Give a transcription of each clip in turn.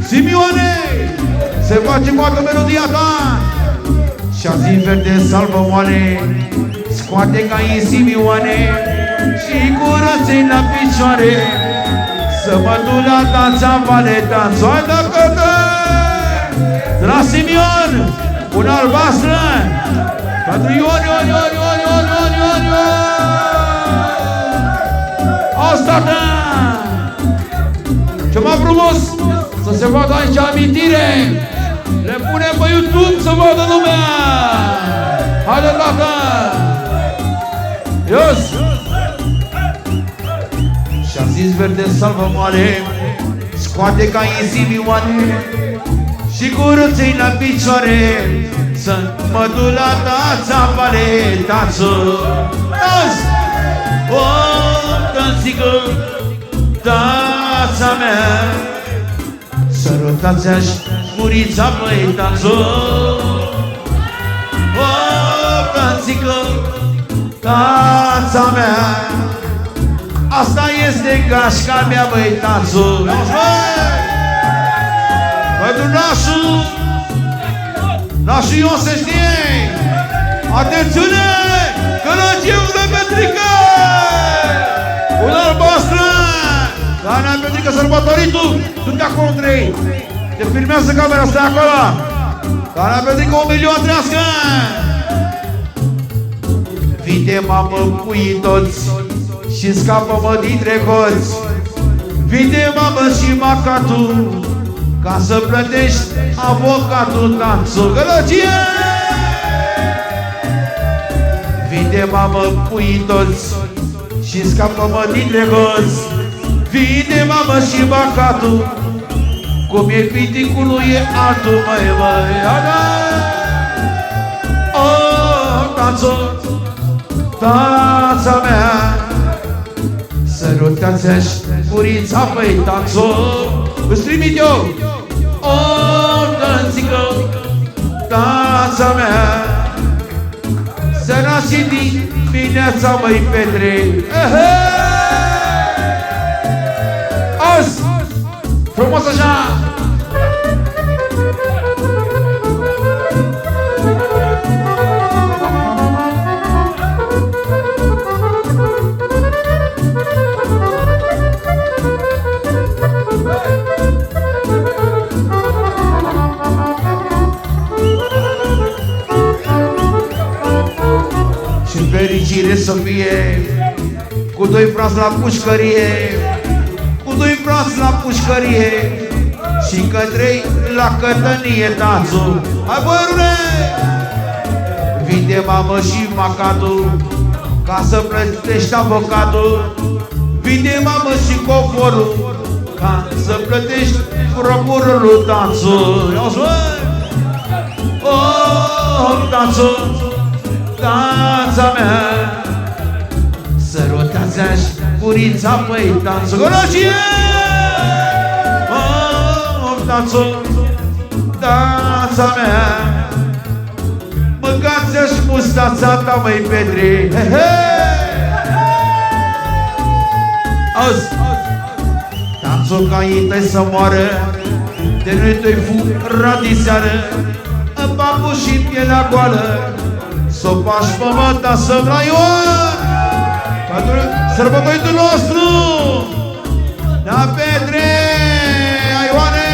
Simeone, se face cu altă melodia ta. Și-azi verde salvă moale, scoate ca în Simeone și curăței la picioare. Să mă duc la danța vale, danțoadă cătă. De la Simeon, un albastră, pentru Ion. Asta da! Ce mai frumos să se vadă aici amintire. Le punem pe YouTube să vadă lumea. Haide, tată! Ios! Și-a zis verde salvă moale, scoate ca în Simeone și curăței la picioare. Să mă duc la tața vale, tață. O, tățică, tața mea, sărutați-aș murița, băi, tață. O, tățică, tața mea, asta este gașca mea, băi, tață. Pentru nașul Ion se știe. Atențiune! Călăgie de Petrică! Un albastră! Doamna Petrică, sărbătoritul! Du-te acolo între ei! Te filmează camera, stai acolo! Doamna Petrică, 1 milion trească! Vine, mamă, puii toți și scapă-mă dintre hoți. Vine, mamă, și macatul ca să plătești avocatul danțul. Gălăgie! Vine, mamă, puii toți și scapă-mă dintre hoți. Vine, mamă, și macatul, cum e piticul lui e altul, măi, ada! O, danțul, tața mea, sărutați-aș murița, băi, danțul. Îți trimit eu. O, tățică, tața mea, să nasci dimineața, măi, Petre. Azi, frumos așa. Fericire să fie cu 2 frați la pușcărie, cu 2 frați la pușcărie și că 3 la cătănie, tațul. Hai, băiule! Vine, mamă, și macatul ca să plătești avocatul. Vine, mamă, și coforul ca să plătești procurorul, tațul. Ia-o-ți, băi! O, tațul, tața mea, sărutați-aș murița, băi, tațul. Gălăgie! O, tațul, tața mea, mâncați-aș mustața ta, băi, Petre. Auzi, tațul, ca ei tăi să moară, de noi te-i fura diseară, în bambu și pielea goală, s-o pași pământa să-mi la Ion, pentru sărbătoritul nostru, da, Petre, Ioane.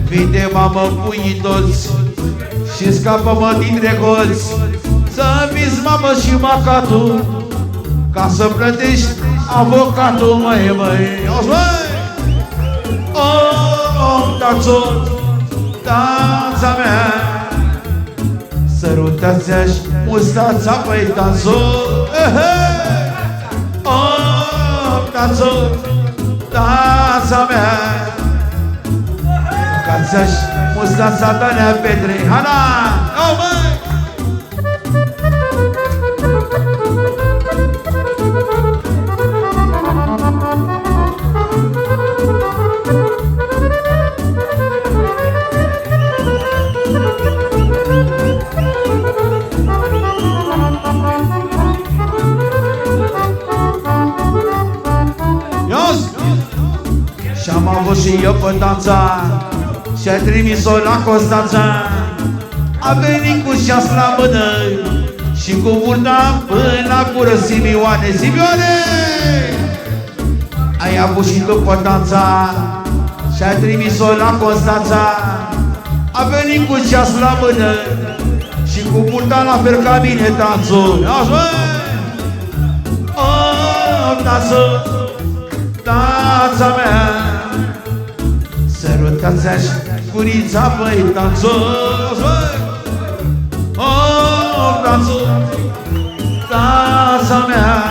Vine, mamă, puii toți și scapă-mă dintre hoți. Să vizi, mamă, și macatul ca să plătești avocatul, măi, măi. Auzi, măi! O, tațul, tața mea, sărutați-aș mustața, băi, tațul. O, tațul, tața mea, mâncați-aș mustața ta, nea Petre. Hana! Au, măi! Și-am avut și eu pe danța și-a trimis-o la Constanța. A venit cu șas la mână și cu burta până la gură. Simioane, Simioane! Ai avut și tu pe danța și-a trimis-o la Constanța. A venit cu șas la mână și cu burta la fel ca mine danțul. Auzi, măi! Oh, danță, danța mea, sărutați-aș gurița, băi, danță. Oh, danță, danța mea,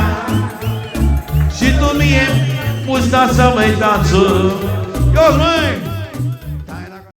și tu mie mustața, măi, danță. Ia-ți, măi!